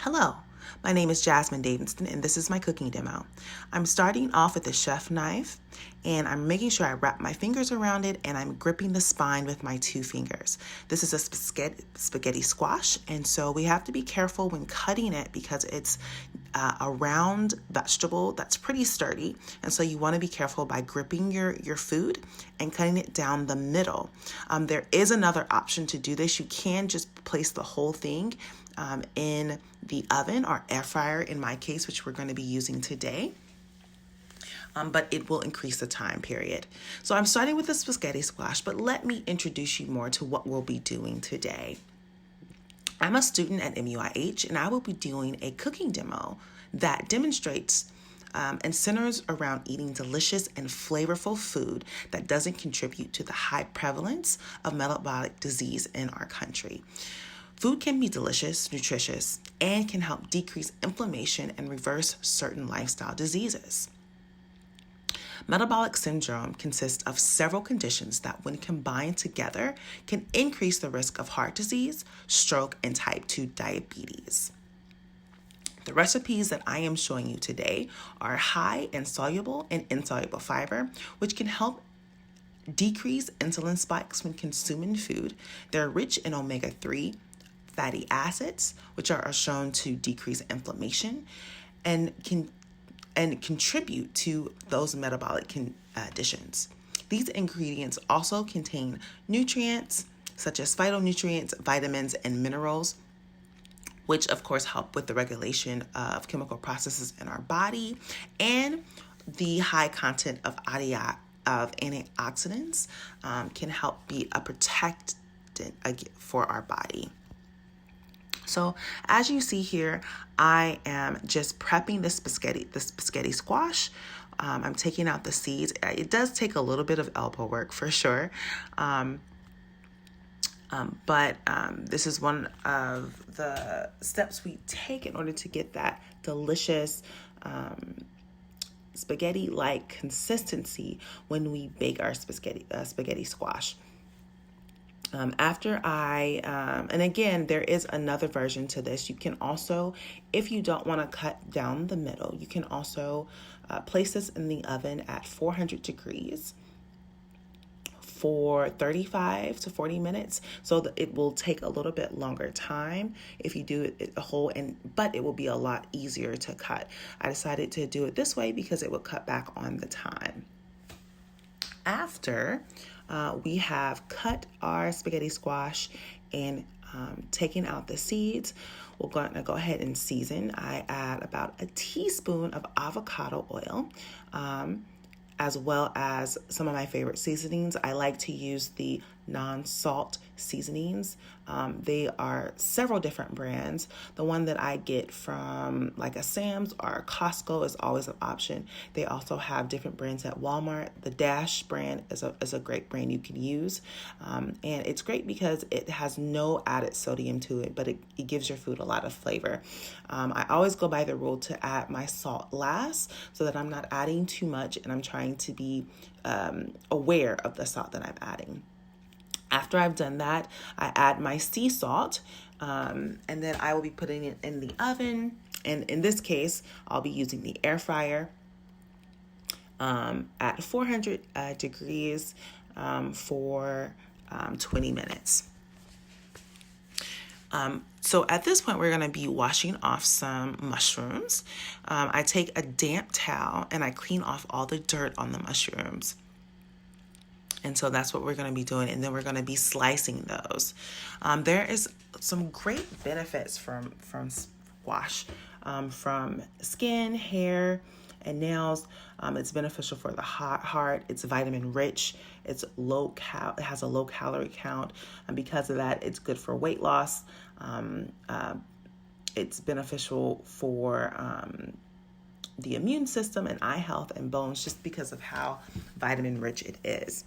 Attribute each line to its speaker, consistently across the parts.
Speaker 1: Hello, my name is Jasmine Davidson and this is my cooking demo. I'm starting off with a chef knife and I'm making sure I wrap my fingers around it and I'm gripping the spine with my 2 fingers. This is a spaghetti squash, and so we have to be careful when cutting it because it's a round vegetable that's pretty sturdy, and so you want to be careful by gripping your food and cutting it down the middle. There is another option to do this. You can just place the whole thing in the oven or air fryer in my case, which we're going to be using today. But it will increase the time period. So I'm starting with the spaghetti squash, but let me introduce you more to what we'll be doing today. I'm a student at MUIH, and I will be doing a cooking demo that demonstrates and centers around eating delicious and flavorful food that doesn't contribute to the high prevalence of metabolic disease in our country. Food can be delicious, nutritious, and can help decrease inflammation and reverse certain lifestyle diseases. Metabolic syndrome consists of several conditions that, when combined together, can increase the risk of heart disease, stroke, and type 2 diabetes. The recipes that I am showing you today are high in soluble and insoluble fiber, which can help decrease insulin spikes when consuming food. They're rich in omega-3 fatty acids, which are shown to decrease inflammation and contribute to those metabolic conditions. These ingredients also contain nutrients such as phytonutrients, vitamins, and minerals, which of course help with the regulation of chemical processes in our body, and the high content of antioxidants can help be a protectant for our body. So as you see here, I am just prepping the spaghetti squash. I'm taking out the seeds. It does take a little bit of elbow work for sure. But this is one of the steps we take in order to get that delicious spaghetti-like consistency when we bake our spaghetti squash. And again, there is another version to this. You can also, if you don't want to cut down the middle, you can also place this in the oven at 400 degrees for 35 to 40 minutes. So that it will take a little bit longer time if you do it whole, but it will be a lot easier to cut. I decided to do it this way because it would cut back on the time. After we have cut our spaghetti squash and taken out the seeds, we're going to go ahead and season. I add about a teaspoon of avocado oil, as well as some of my favorite seasonings. I like to use the non-salt seasonings. They are several different brands. The one that I get from like a Sam's or a Costco is always an option. They also have different brands at Walmart. The Dash brand is a great brand you can use. And it's great because it has no added sodium to it, but it gives your food a lot of flavor. I always go by the rule to add my salt last so that I'm not adding too much, and I'm trying to be aware of the salt that I'm adding. After I've done that, I add my sea salt, and then I will be putting it in the oven. And in this case, I'll be using the air fryer at 400 degrees for 20 minutes. So at this point, we're going to be washing off some mushrooms. I take a damp towel and I clean off all the dirt on the mushrooms. And so that's what we're going to be doing. And then we're going to be slicing those. There is some great benefits from squash, from skin, hair, and nails. It's beneficial for the heart. It's vitamin rich. It has a low calorie count. And because of that, it's good for weight loss. It's beneficial for the immune system and eye health and bones, just because of how vitamin rich it is.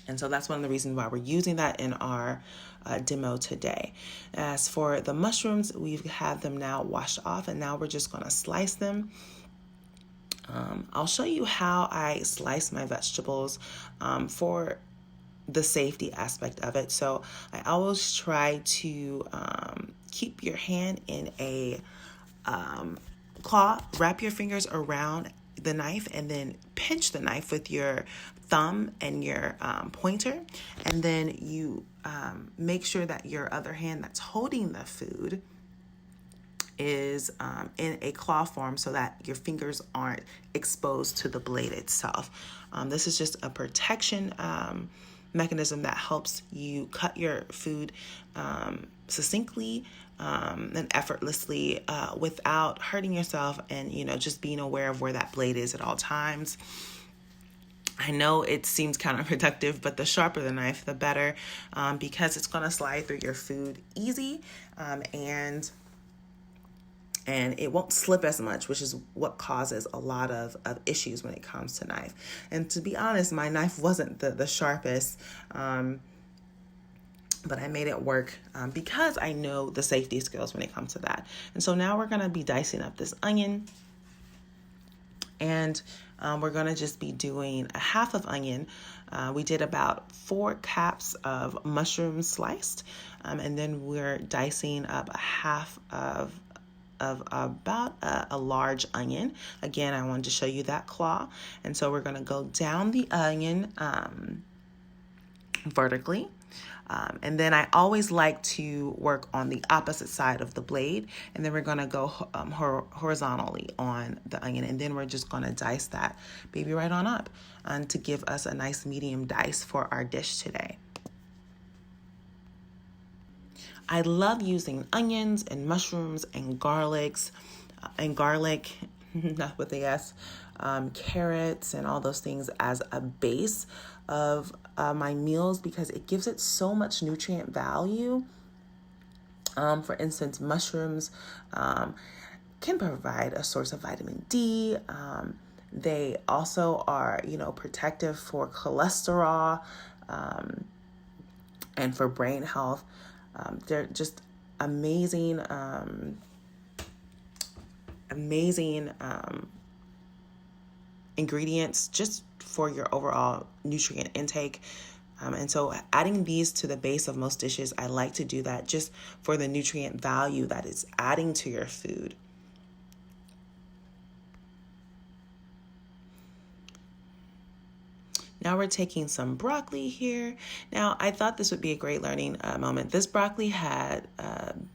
Speaker 1: And so that's one of the reasons why we're using that in our demo today. As for the mushrooms, we've had them now washed off, and now we're just going to slice them. I'll show you how I slice my vegetables for the safety aspect of it. So I always try to keep your hand in a claw, wrap your fingers around the knife, and then pinch the knife with your thumb and your pointer. And then you make sure that your other hand that's holding the food is in a claw form so that your fingers aren't exposed to the blade itself. This is just a protection mechanism that helps you cut your food succinctly and effortlessly without hurting yourself, and just being aware of where that blade is at all times. I know it seems counterproductive, but the sharper the knife, the better, because it's going to slide through your food easy, and it won't slip as much, which is what causes a lot of issues when it comes to knife. And to be honest, my knife wasn't the sharpest, but I made it work because I know the safety skills when it comes to that. And so now we're going to be dicing up this onion, and we're going to just be doing a half of onion. We did about 4 caps of mushrooms sliced, and then we're dicing up a half of about a large onion. Again, I wanted to show you that claw. And so we're going to go down the onion vertically. And then I always like to work on the opposite side of the blade. And then we're going to go horizontally on the onion. And then we're just going to dice that baby right on up to give us a nice medium dice for our dish today. I love using onions and mushrooms and garlic, not with the S, carrots and all those things as a base of my meals because it gives it so much nutrient value. For instance, mushrooms can provide a source of vitamin D. They also are, protective for cholesterol and for brain health. They're just amazing ingredients just for your overall nutrient intake. And so adding these to the base of most dishes, I like to do that just for the nutrient value that it's adding to your food. Now we're taking some broccoli here. Now, I thought this would be a great learning moment. This broccoli had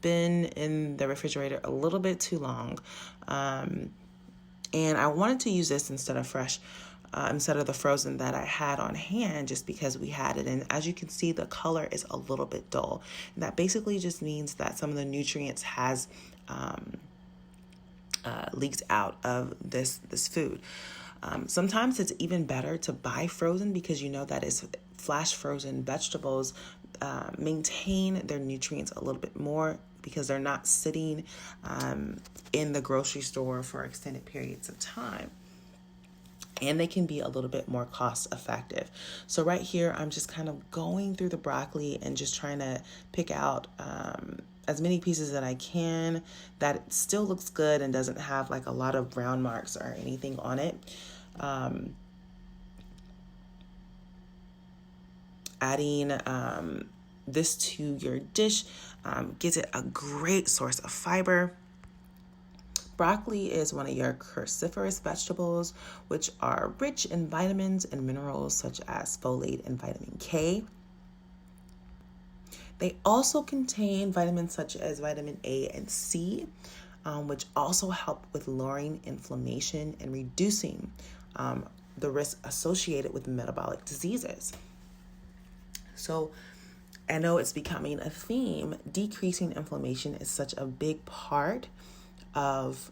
Speaker 1: been in the refrigerator a little bit too long. And I wanted to use this instead of the frozen that I had on hand, just because we had it. And as you can see, the color is a little bit dull. And that basically just means that some of the nutrients has leaked out of this food. Sometimes it's even better to buy frozen because that is flash frozen vegetables maintain their nutrients a little bit more because they're not sitting in the grocery store for extended periods of time. And they can be a little bit more cost effective. So right here, I'm just kind of going through the broccoli and just trying to pick out as many pieces that I can that still looks good and doesn't have like a lot of brown marks or anything on it. Adding this to your dish gives it a great source of fiber. Broccoli is one of your cruciferous vegetables, which are rich in vitamins and minerals such as folate and vitamin K. They also contain vitamins such as vitamin A and C, which also help with lowering inflammation and reducing the risk associated with metabolic diseases. So I know it's becoming a theme. Decreasing inflammation is such a big part of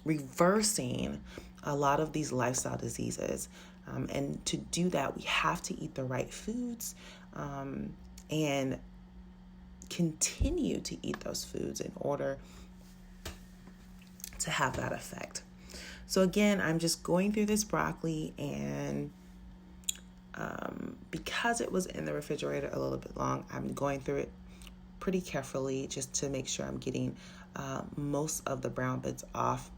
Speaker 1: reversing a lot of these lifestyle diseases. And to do that, we have to eat the right foods and continue to eat those foods in order to have that effect. So again, I'm just going through this broccoli, and because it was in the refrigerator a little bit long, I'm going through it pretty carefully just to make sure I'm getting most of the brown bits off.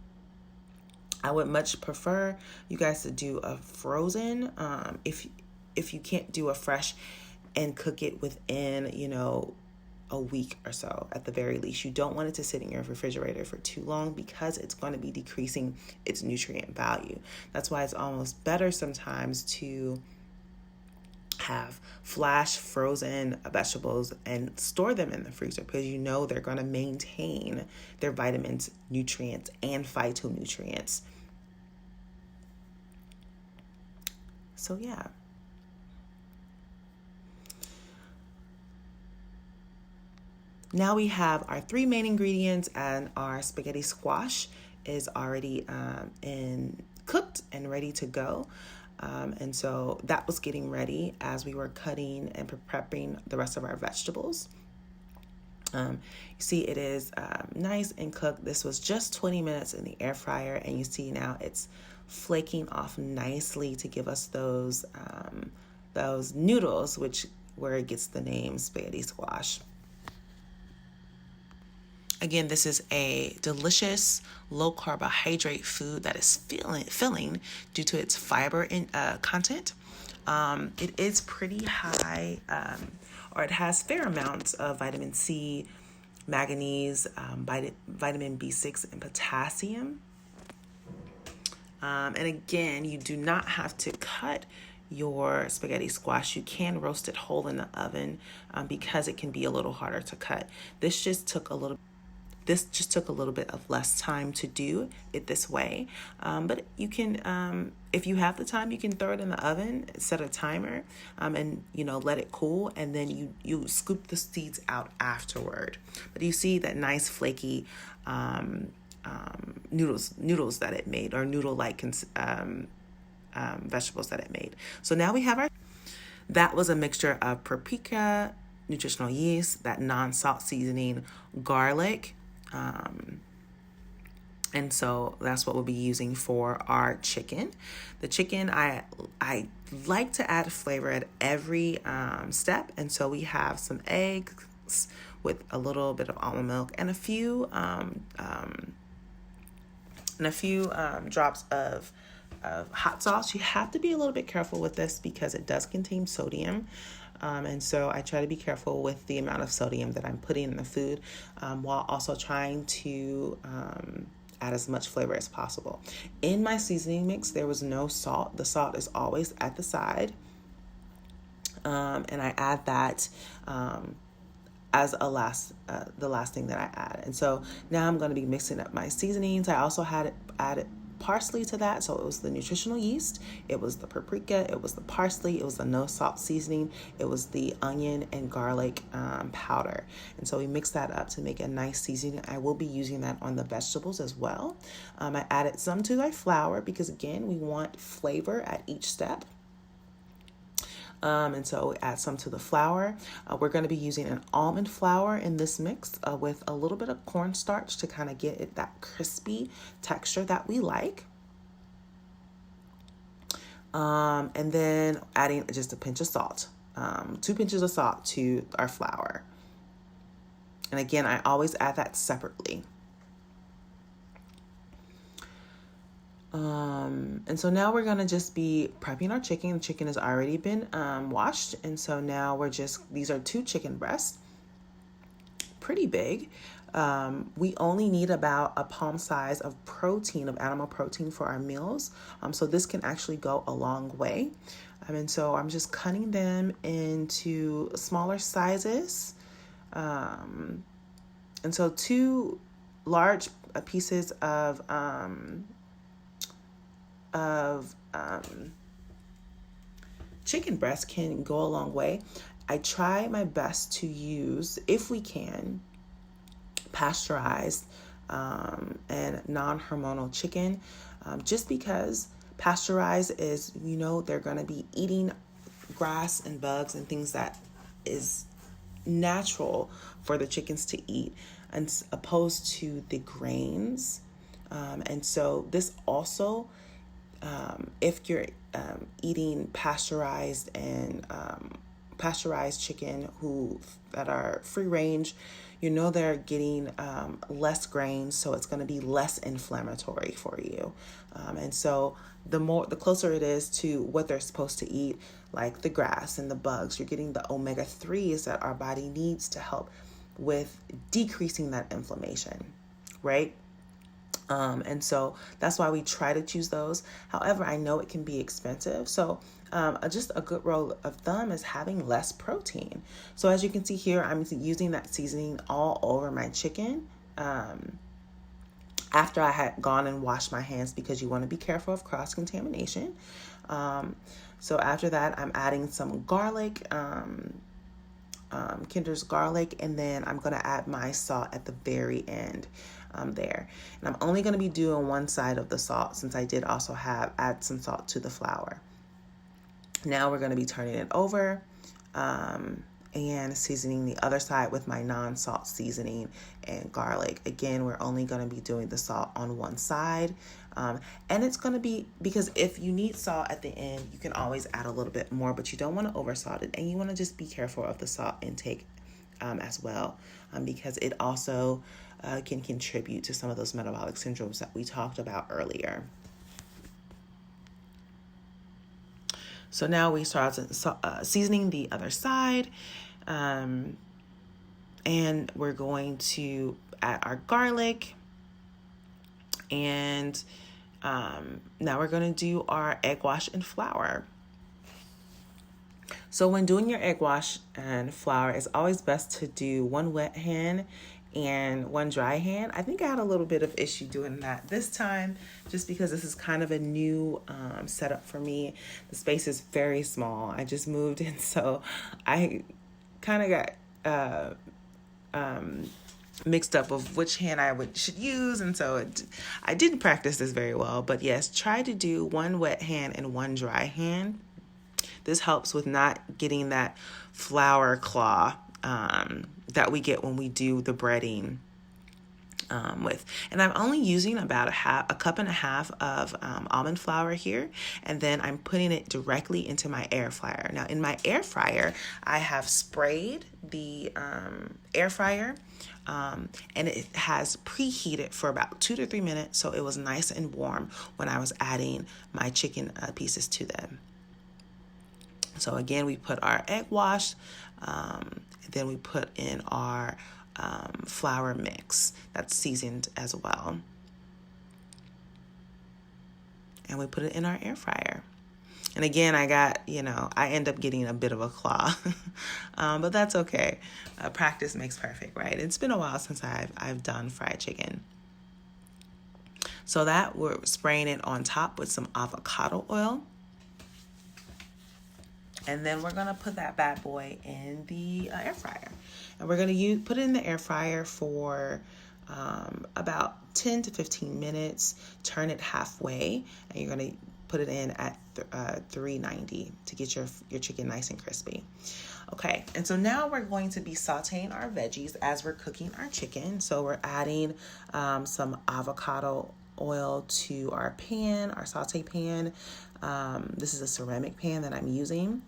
Speaker 1: I would much prefer you guys to do a frozen. If you can't do a fresh, and cook it within, a week or so at the very least. You don't want it to sit in your refrigerator for too long because it's going to be decreasing its nutrient value. That's why it's almost better sometimes to have flash frozen vegetables and store them in the freezer, because they're going to maintain their vitamins, nutrients, and phytonutrients. So yeah. Now we have our 3 main ingredients, and our spaghetti squash is already cooked and ready to go. And so that was getting ready as we were cutting and prepping the rest of our vegetables. You see it is nice and cooked. This was just 20 minutes in the air fryer, and you see now it's flaking off nicely to give us those noodles, where it gets the name spaghetti squash. Again, this is a delicious low carbohydrate food that is filling due to its fiber content. It is pretty high, or it has fair amounts of vitamin C, manganese, vitamin B6, and potassium. And again, you do not have to cut your spaghetti squash. You can roast it whole in the oven because it can be a little harder to cut. This just took a little bit of less time to do it this way. But you can, if you have the time, you can throw it in the oven, set a timer, and let it cool, and then you scoop the seeds out afterward. But you see that nice flaky noodles that it made, or noodle-like vegetables that it made. So now we have that was a mixture of paprika, nutritional yeast, that non-salt seasoning, garlic, and so that's what we'll be using for our chicken. The chicken, I like to add flavor at every step, and so we have some eggs with a little bit of almond milk and a few drops of hot sauce. You have to be a little bit careful with this because it does contain sodium. And so I try to be careful with the amount of sodium that I'm putting in the food, while also trying to add as much flavor as possible. In my seasoning mix, there was no salt. The salt is always at the side. And I add that as the last thing that I add. And so now I'm going to be mixing up my seasonings. I also added parsley to that. So it was the nutritional yeast, it was the paprika, it was the parsley, it was the no salt seasoning, it was the onion and garlic powder. And so we mixed that up to make a nice seasoning. I will be using that on the vegetables as well. I added some to my flour because, again, we want flavor at each step. And so add some to the flour. We're going to be using an almond flour in this mix with a little bit of cornstarch to kind of get it that crispy texture that we like. And then adding just a pinch of salt, 2 pinches of salt to our flour. And again, I always add that separately. And so now we're going to just be prepping our chicken. The chicken has already been washed. And so now these are 2 chicken breasts, pretty big. We only need about a palm size of animal protein for our meals. So this can actually go a long way. And so I'm just cutting them into smaller sizes. And so 2 large pieces of chicken breast can go a long way. I try my best to use, if we can, pasteurized and non-hormonal chicken, just because pasteurized is, they're going to be eating grass and bugs and things that is natural for the chickens to eat, and opposed to the grains. And so this also, if you're eating pasteurized chicken that are free range, they're getting less grains, so it's going to be less inflammatory for you. And so the closer it is to what they're supposed to eat, like the grass and the bugs. You're getting the omega-3s that our body needs to help with decreasing that inflammation, right? And so that's why we try to choose those. However, I know it can be expensive. So just a good rule of thumb is having less protein. So as you can see here, I'm using that seasoning all over my chicken. After I had gone and washed my hands, because you want to be careful of cross-contamination. So after that, I'm adding some garlic, Kinder's garlic, and then I'm going to add my salt at the very end there. And I'm only going to be doing one side of the salt, since I did also add some salt to the flour. Now we're going to be turning it over and seasoning the other side with my non-salt seasoning and garlic. Again, we're only going to be doing the salt on one side. And it's going to be, because if you need salt at the end, you can always add a little bit more, but you don't want to oversalt it. And you want to just be careful of the salt intake as well, because it also can contribute to some of those metabolic syndromes that we talked about earlier. So now we start seasoning the other side, and we're going to add our garlic, and now we're going to do our egg wash and flour. So when doing your egg wash and flour, it's always best to do one wet hand and one dry hand. I think I had a little bit of issue doing that this time, just because this is kind of a new setup for me. The space is very small. I just moved in, so I kind of got mixed up of which hand I should use, and so I didn't practice this very well. But yes, try to do one wet hand and one dry hand. This helps with not getting that flour claw that we get when we do the breading with. And I'm only using about a cup and a half of almond flour here, and then I'm putting it directly into my air fryer. Now in my air fryer, I have sprayed the air fryer, and it has preheated for about 2 to 3 minutes, so it was nice and warm when I was adding my chicken pieces to them. So again, we put our egg wash, then we put in our flour mix that's seasoned as well. And we put it in our air fryer. And again, I end up getting a bit of a claw, but that's okay. Practice makes perfect, right? It's been a while since I've done fried chicken. So that we're spraying it on top with some avocado oil. And then we're going to put that bad boy in the air fryer. And we're going to put it in the air fryer for about 10 to 15 minutes. Turn it halfway, and you're going to put it in at 390 to get your chicken nice and crispy. Okay, and so now we're going to be sauteing our veggies as we're cooking our chicken. So we're adding some avocado oil to our pan, our saute pan. This is a ceramic pan that I'm using.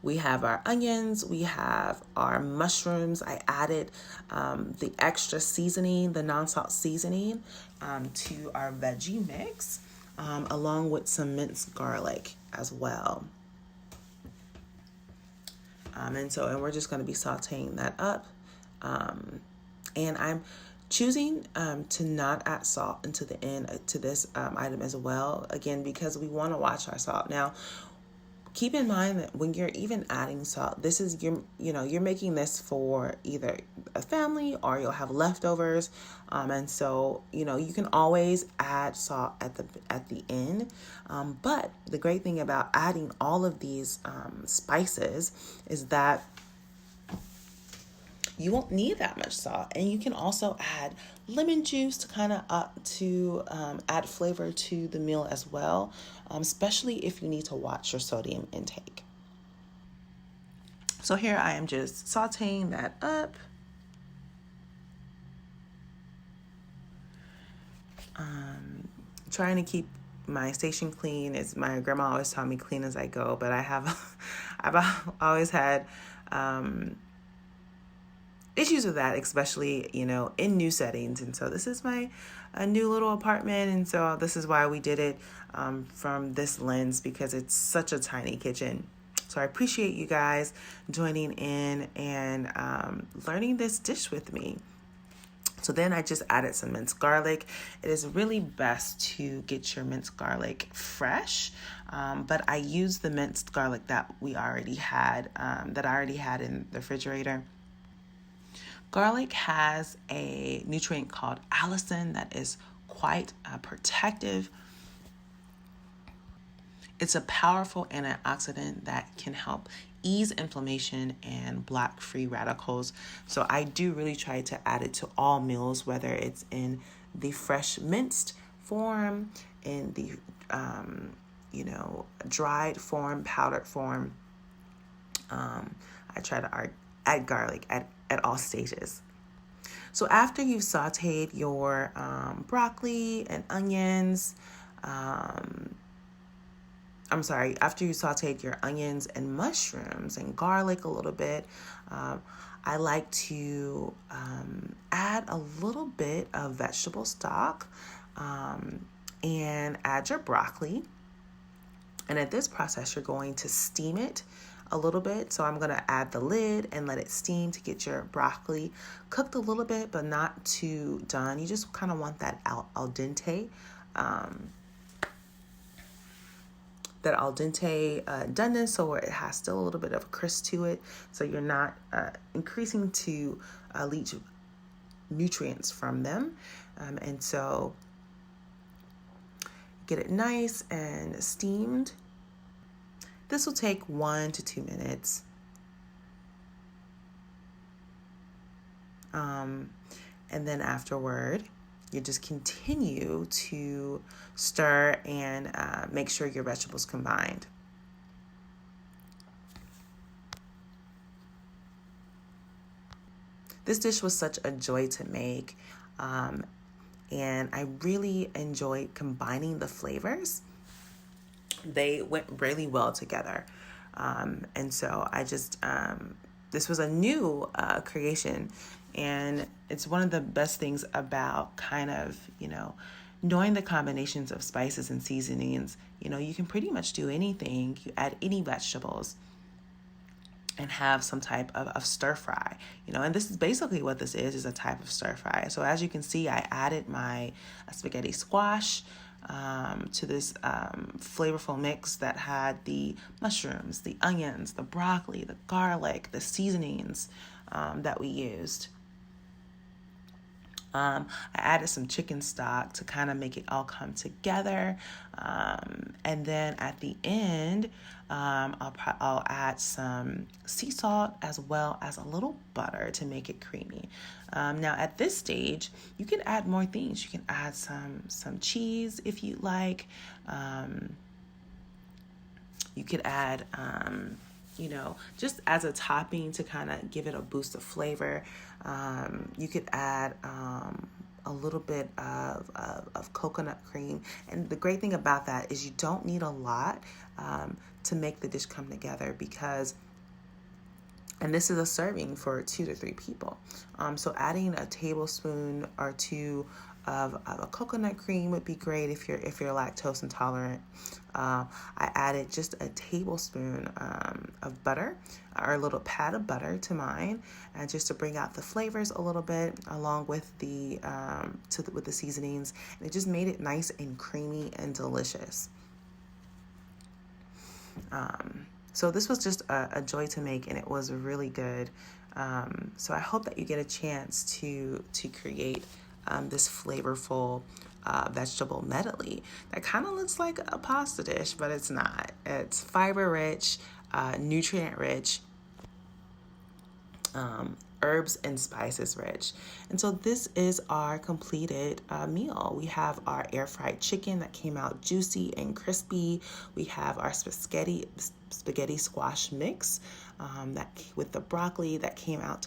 Speaker 1: We have our onions, we have our mushrooms. I added the extra seasoning, the non-salt seasoning, to our veggie mix, along with some minced garlic as well. And we're just going to be sauteing that up. And I'm choosing to not add salt into the end to this item as well, again, because we want to watch our salt. Now, keep in mind that when you're even adding salt, this is you're making this for either a family or you'll have leftovers, and so you can always add salt at the end. But the great thing about adding all of these spices is that you won't need that much salt, and you can also add lemon juice to kind of add flavor to the meal as well, especially if you need to watch your sodium intake. So here I am just sauteing that up. Trying to keep my station clean. As my grandma always taught me, clean as I go, but I've always had issues with that, especially, in new settings. And so this is a new little apartment. And so this is why we did it from this lens, because it's such a tiny kitchen. So I appreciate you guys joining in and learning this dish with me. So then I just added some minced garlic. It is really best to get your minced garlic fresh, but I used the minced garlic that we already had, that I already had in the refrigerator. Garlic has a nutrient called allicin that is quite protective. It's a powerful antioxidant that can help ease inflammation and block free radicals. So I do really try to add it to all meals, whether it's in the fresh minced form, in the dried form, powdered form. I try to add garlic at all stages. So after you've sauteed your broccoli and onions, after you sauteed your onions and mushrooms and garlic a little bit, I like to add a little bit of vegetable stock and add your broccoli. And at this process, you're going to steam it a little bit. So I'm going to add the lid and let it steam to get your broccoli cooked a little bit, but not too done. You just kind of want that al dente doneness, so it has still a little bit of a crisp to it, so you're not increasing to leach nutrients from them. And so get it nice and steamed. This will take 1 to 2 minutes. And then afterward, you just continue to stir and make sure your vegetables combined. This dish was such a joy to make, and I really enjoyed combining the flavors. They went really well together. And so I just, this was a new creation, and it's one of the best things about kind of, knowing the combinations of spices and seasonings. You can pretty much do anything. You add any vegetables and have some type of stir fry, and this is basically what this is a type of stir fry. So as you can see, I added my spaghetti squash to this flavorful mix that had the mushrooms, the onions, the broccoli, the garlic, the seasonings that we used. I added some chicken stock to kind of make it all come together. And then at the end, I'll add some sea salt as well as a little butter to make it creamy. Now at this stage, you can add more things. You can add some cheese if you like. You could add, just as a topping to kind of give it a boost of flavor. You could add a little bit of coconut cream. And the great thing about that is you don't need a lot to make the dish come together, and this is a serving for 2 to 3 people. So adding a tablespoon or 2 of a coconut cream would be great if you're lactose intolerant. I added just a tablespoon of butter, or a little pat of butter to mine, and just to bring out the flavors a little bit, along with the with the seasonings. And it just made it nice and creamy and delicious. So this was just a joy to make, and it was really good. So I hope that you get a chance to create this flavorful vegetable medley that kind of looks like a pasta dish, but it's not. It's fiber rich, nutrient rich, herbs and spices rich. And so this is our completed meal. We have our air fried chicken that came out juicy and crispy. We have our spaghetti squash mix that with the broccoli that came out delicious.